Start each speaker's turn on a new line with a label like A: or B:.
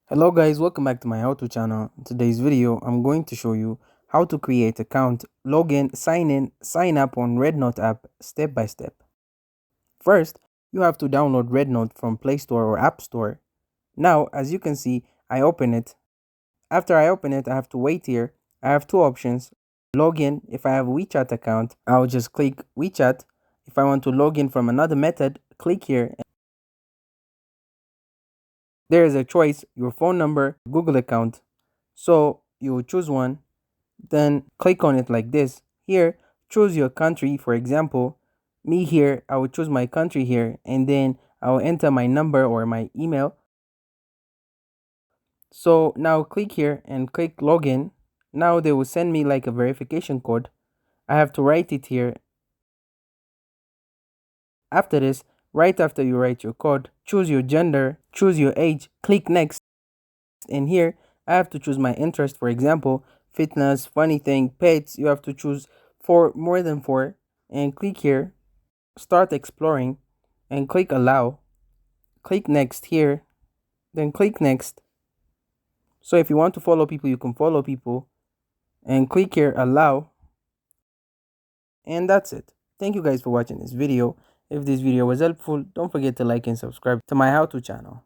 A: Hello guys, welcome back to my how to channel. In today's video, I'm going to show you how to create account, login, sign in, sign up on RedNote app step by step. First, you have to download RedNote from Play Store or App Store. Now, as you can see, I open it. After I open it, I have to wait here. I have two options. Login, if I have a WeChat account, I'll just click WeChat. If I want to log in from another method, click here. There is a choice, your phone number, Google account. So you will choose one, then click on it like this. Here, choose your country. For example, me here, I will choose my country here, and then I will enter my number or my email. So now click here and click login. Now they will send me like a verification code. I have to write it here. After this, right after you write your code, choose your gender, choose your age, click next. And here I have to choose my interest. For example, fitness, funny thing, pets. You have to choose more than four, and click here, start exploring, and click allow. Click next here, then click next. So if you want to follow people, you can follow people, and click here allow. And that's it. Thank you guys for watching this video. If this video was helpful, don't forget to like and subscribe to my how to channel.